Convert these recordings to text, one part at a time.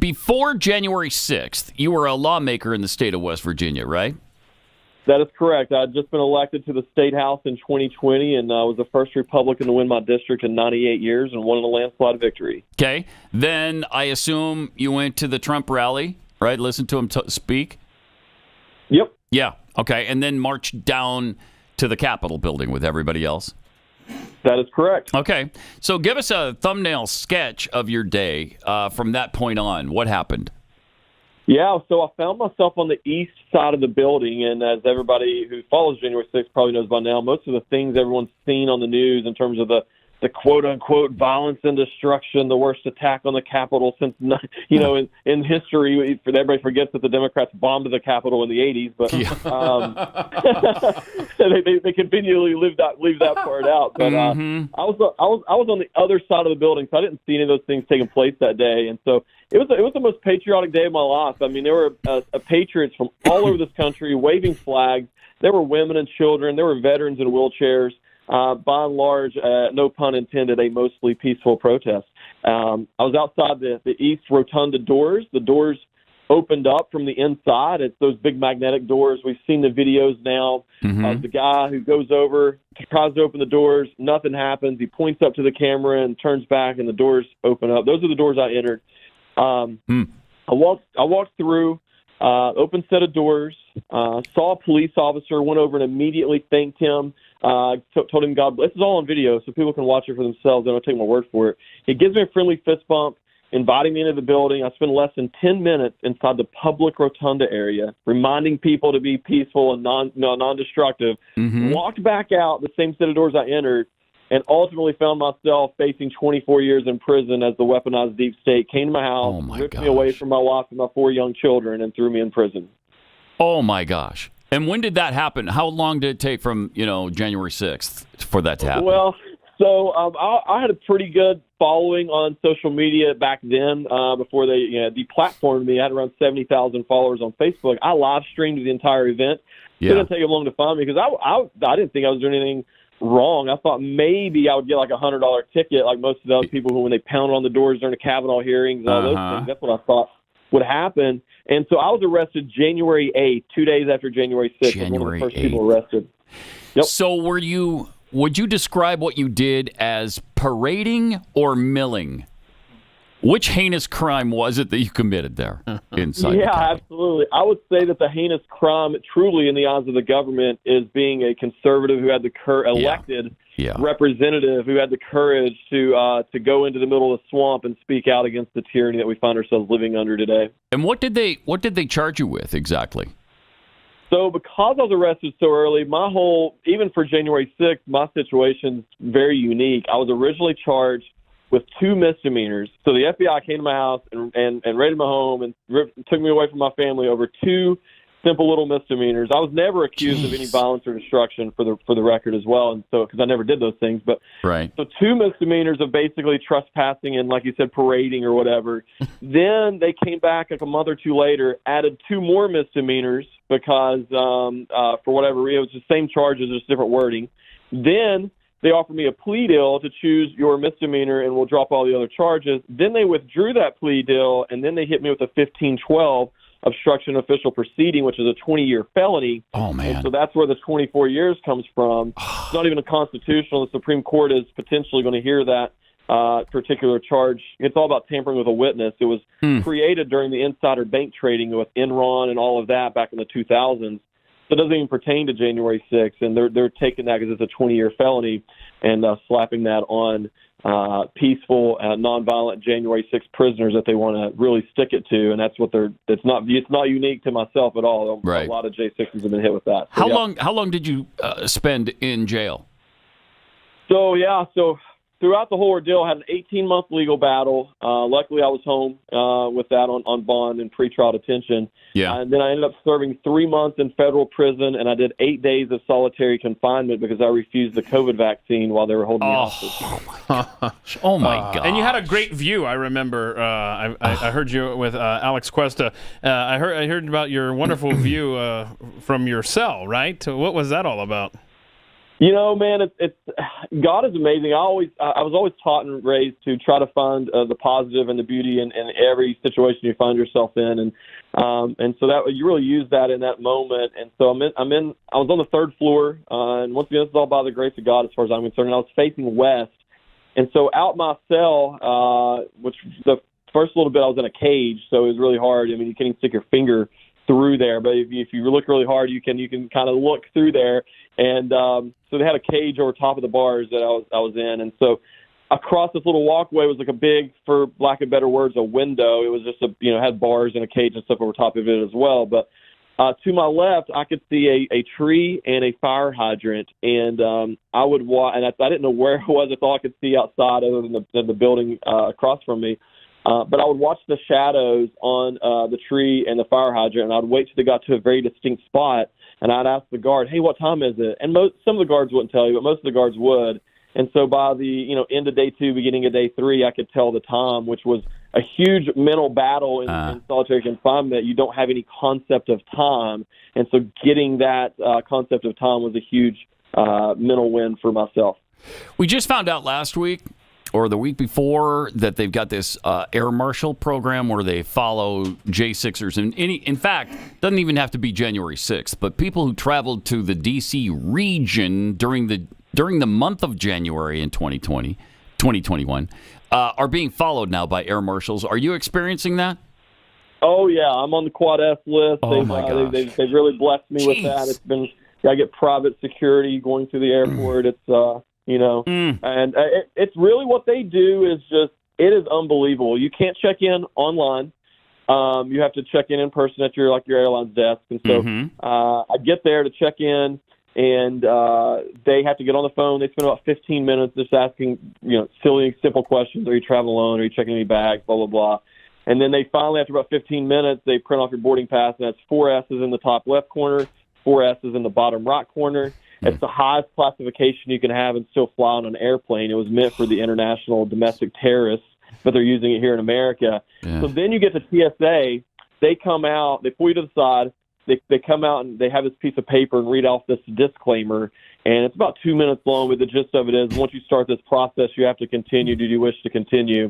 before January 6th, you were a lawmaker in the state of West Virginia, right? That is correct. I'd just been elected to the State House in 2020, and I was the first Republican to win my district in 98 years and won in a landslide victory. Okay. Then I assume you went to the Trump rally, right? Listen to him speak? Yep. Yeah. Okay. And then marched down to the Capitol building with everybody else? That is correct. Okay. So give us a thumbnail sketch of your day from that point on. What happened? Yeah, so I found myself on the east side of the building, and as everybody who follows January 6th probably knows by now, most of the things everyone's seen on the news in terms of the quote-unquote violence and destruction, the worst attack on the Capitol since, in history. Everybody forgets that the Democrats bombed the Capitol in the 80s, but they continually leave that part out. But I was on the other side of the building, so I didn't see any of those things taking place that day, and so it was the most patriotic day of my life. I mean, there were patriots from all over this country waving flags. There were women and children. There were veterans in wheelchairs. By and large, no pun intended, a mostly peaceful protest. I was outside the East Rotunda doors. The doors opened up from the inside. It's those big magnetic doors. We've seen the videos now of the guy who goes over, tries to open the doors. Nothing happens. He points up to the camera and turns back, and the doors open up. Those are the doors I entered. I walked through, open set of doors, saw a police officer, went over and immediately thanked him, told him God bless. This is all on video, so people can watch it for themselves. They don't take my word for it. He gives me a friendly fist bump, inviting me into the building. I spent less than 10 minutes inside the public rotunda area, reminding people to be peaceful and non-destructive. Walked back out the same set of doors I entered, and ultimately found myself facing 24 years in prison as the weaponized deep state came to my house, ripped me away from my wife and my 4 young children, and threw me in prison. Oh, my gosh. And when did that happen? How long did it take from, January 6th for that to happen? Well, so I had a pretty good following on social media back then before they deplatformed me. I had around 70,000 followers on Facebook. I live streamed the entire event. It didn't take them long to find me because I didn't think I was doing anything wrong. I thought maybe I would get like a $100 ticket like most of the other people who, when they pounded on the doors during the Kavanaugh hearings and all those things, that's what I thought would happen. And so I was arrested January 8th, 2 days after January 6th. I was one of the first people arrested. Yep. So would you describe what you did as parading or milling? Which heinous crime was it that you committed there inside? Yeah, absolutely. I would say that the heinous crime, truly in the eyes of the government, is being a conservative who had the elected representative who had the courage to go into the middle of the swamp and speak out against the tyranny that we find ourselves living under today. And what did they charge you with exactly? So because I was arrested so early, even for January 6th, my situation's very unique. I was originally charged with 2 misdemeanors. So the FBI came to my house and raided my home and took me away from my family over 2 simple little misdemeanors. I was never accused of any violence or destruction for the record as well, and so because I never did those things. But so 2 misdemeanors of basically trespassing and, like you said, parading or whatever. Then they came back like a month or 2 later, added 2 more misdemeanors because for whatever reason, it was the same charges, just different wording. Then they offered me a plea deal to choose your misdemeanor and we'll drop all the other charges. Then they withdrew that plea deal, and then they hit me with a 1512 obstruction of official proceeding, which is a 20-year felony. Oh, man. And so that's where the 24 years comes from. It's not even a constitutional. The Supreme Court is potentially going to hear that particular charge. It's all about tampering with a witness. It was created during the insider bank trading with Enron and all of that back in the 2000s. So it doesn't even pertain to January 6th, and they're taking that because it's a 20-year felony and slapping that on peaceful, nonviolent January 6th prisoners that they want to really stick it to, and that's what it's not unique to myself at all. Right. A lot of J6s have been hit with that. So, How long did you spend in jail? So throughout the whole ordeal, I had an 18-month legal battle. Luckily, I was home with that on bond and pretrial detention. Yeah. And then I ended up serving 3 months in federal prison, and I did 8 days of solitary confinement because I refused the COVID vaccine while they were holding me hostage. Oh, my God. And you had a great view, I remember. I heard you with Alex Cuesta. I heard about your wonderful view from your cell, right? What was that all about? Man, it's God is amazing. I was always taught and raised to try to find the positive and the beauty in every situation you find yourself in, and so that you really use that in that moment. And so I was on the third floor, and once again, this is all by the grace of God as far as I'm concerned. And I was facing west, and so out my cell, which the first little bit I was in a cage, so it was really hard. I mean, you can't even stick your finger through there, but if you look really hard, you can kind of look through there. And so they had a cage over top of the bars that I was in, and so across this little walkway was like a big, for lack of better words, a window. It was just had bars and a cage and stuff over top of it as well. But to my left, I could see a tree and a fire hydrant, and I would walk, and I didn't know where it was. That's all I could see outside, other than the building across from me. But I would watch the shadows on the tree and the fire hydrant, and I'd wait till they got to a very distinct spot, and I'd ask the guard, "Hey, what time is it?" And some of the guards wouldn't tell you, but most of the guards would. And so by the end of day 2, beginning of day 3, I could tell the time, which was a huge mental battle in solitary confinement. You don't have any concept of time, and so getting that concept of time was a huge mental win for myself. We just found out last week, or the week before, that they've got this air marshal program where they follow J6ers. And in fact, doesn't even have to be January 6th, but people who traveled to the D.C. region during the month of January in 2021 are being followed now by air marshals. Are you experiencing that? Oh, yeah. I'm on the Quad F list. Oh, my gosh. They've really blessed me with that. It's been, I get private security going through the airport. It's, and it's really what they do is it is unbelievable. You can't check in online. You have to check in person at your airline's desk. And so I get there to check in, and they have to get on the phone. They spend about 15 minutes just asking, silly, simple questions. Are you traveling alone? Are you checking any bags? Blah, blah, blah. And then they finally, after about 15 minutes, they print off your boarding pass, and that's 4 S's in the top left corner, 4 S's in the bottom right corner. It's the highest classification you can have and still fly on an airplane. It was meant for the international domestic terrorists, but they're using it here in America. Yeah. So then you get to TSA. They come out. They pull you to the side. They come out, and they have this piece of paper and read off this disclaimer. And it's about 2 minutes long, but the gist of it is once you start this process, you have to continue. Do you wish to continue?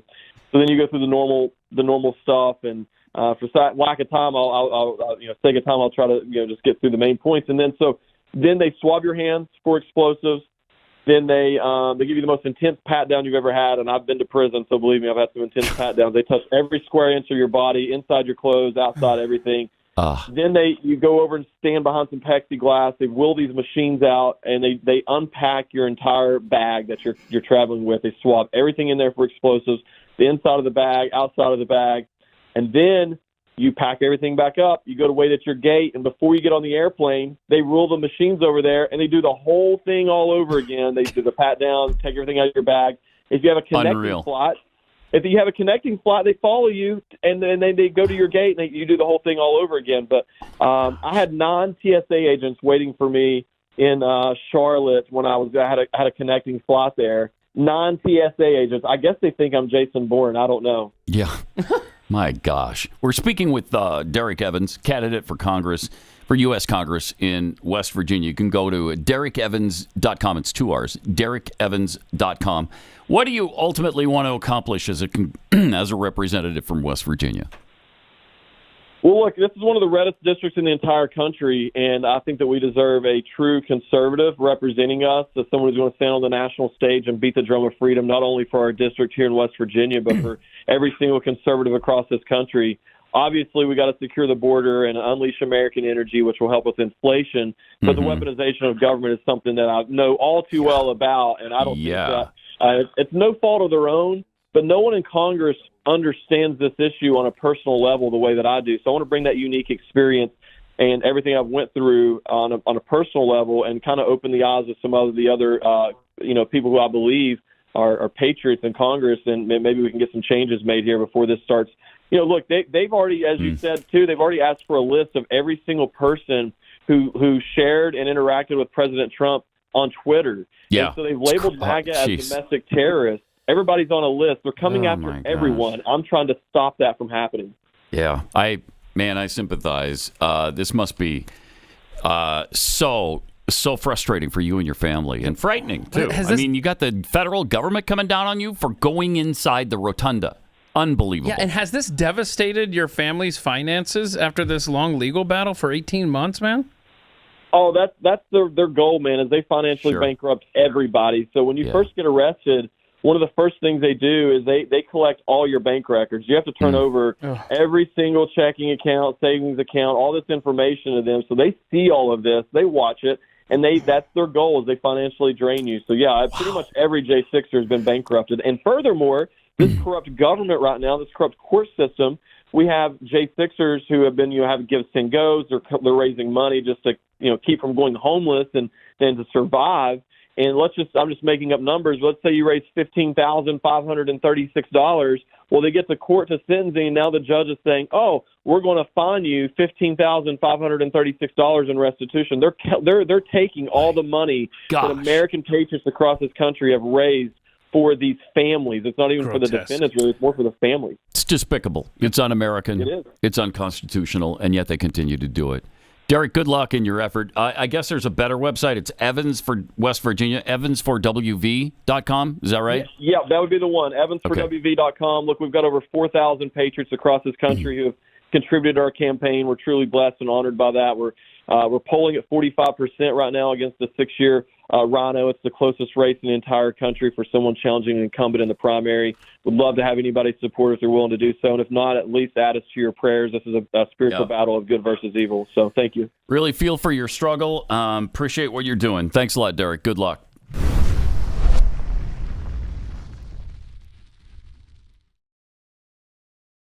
So then you go through the normal stuff. And for lack of time, I'll sake of time, I'll try to just get through the main points. And then they swab your hands for explosives. Then they give you the most intense pat down you've ever had, and I've been to prison, so believe me, I've had some intense pat downs. They touch every square inch of your body, inside your clothes, outside, everything. Then you go over and stand behind some plexiglass. They wheel these machines out, and they unpack your entire bag that you're traveling with. They swab everything in there for explosives, the inside of the bag, outside of the bag, and then you pack everything back up. You go to wait at your gate, and before you get on the airplane, they rule the machines over there, and they do the whole thing all over again. They do the pat down, take everything out of your bag. If you have a connecting flight, they follow you, and then they go to your gate, and you do the whole thing all over again. But I had non-TSA agents waiting for me in Charlotte when I had a connecting flight there. Non-TSA agents. I guess they think I'm Jason Bourne. I don't know. Yeah. My gosh. We're speaking with Derrick Evans, candidate for Congress, for U.S. Congress in West Virginia. You can go to DerrickEvans.com. It's 2 R's, DerrickEvans.com. What do you ultimately want to accomplish as a representative from West Virginia? Well, look, this is one of the reddest districts in the entire country, and I think that we deserve a true conservative representing us, as someone who's going to stand on the national stage and beat the drum of freedom, not only for our district here in West Virginia, but for every single conservative across this country. Obviously, we got to secure the border and unleash American energy, which will help with inflation. But the weaponization of government is something that I know all too well about, and I don't think that it's no fault of their own. But no one in Congress understands this issue on a personal level the way that I do. So I want to bring that unique experience and everything I've went through on a personal level, and kind of open the eyes of some of the other people who I believe are patriots in Congress, and maybe we can get some changes made here before this starts. Look, they've already, as you said too, they've already asked for a list of every single person who shared and interacted with President Trump on Twitter. Yeah. And so they've labeled MAGA as domestic terrorists. Everybody's on a list. They're coming after everyone. I'm trying to stop that from happening. Yeah, I sympathize. This must be so So frustrating for you and your family, and frightening too. I mean, you got the federal government coming down on you for going inside the rotunda. Unbelievable. Yeah, and has this devastated your family's finances after this long legal battle for 18 months, man? Oh, that's their goal, man, is they financially bankrupt everybody. So when you first get arrested, one of the first things they do is they collect all your bank records. You have to turn over every single checking account, savings account, all this information to them. So they see all of this, they watch it, and that's their goal, is they financially drain you. So, yeah, pretty much every J6er has been bankrupted. And furthermore, this corrupt government right now, this corrupt court system, we have J6ers who have been, have to give Singos. They're raising money just to, keep from going homeless and then to survive. And I'm just making up numbers. Let's say you raise $15,536. Well, they get the court to sentencing, and now the judge is saying, "Oh, we're going to fine you $15,536 in restitution." They're taking all the money that American patriots across this country have raised for these families. It's not even for the defendants, really. It's more for the families. It's despicable. It's un-American. It is. It's unconstitutional, and yet they continue to do it. Derrick, good luck in your effort. I guess there's a better website. It's Evans for West Virginia, evansforwv.com. Is that right? Yeah, that would be the one, evansforwv.com. Look, we've got over 4,000 patriots across this country who have contributed to our campaign. We're truly blessed and honored by that. We're polling at 45% right now against the 6-year Rhino. It's the closest race in the entire country for someone challenging an incumbent in the primary. Would love to have anybody support if they're willing to do so. And if not, at least add us to your prayers. This is a spiritual battle of good versus evil. So thank you. Really feel for your struggle. Appreciate what you're doing. Thanks a lot, Derrick. Good luck.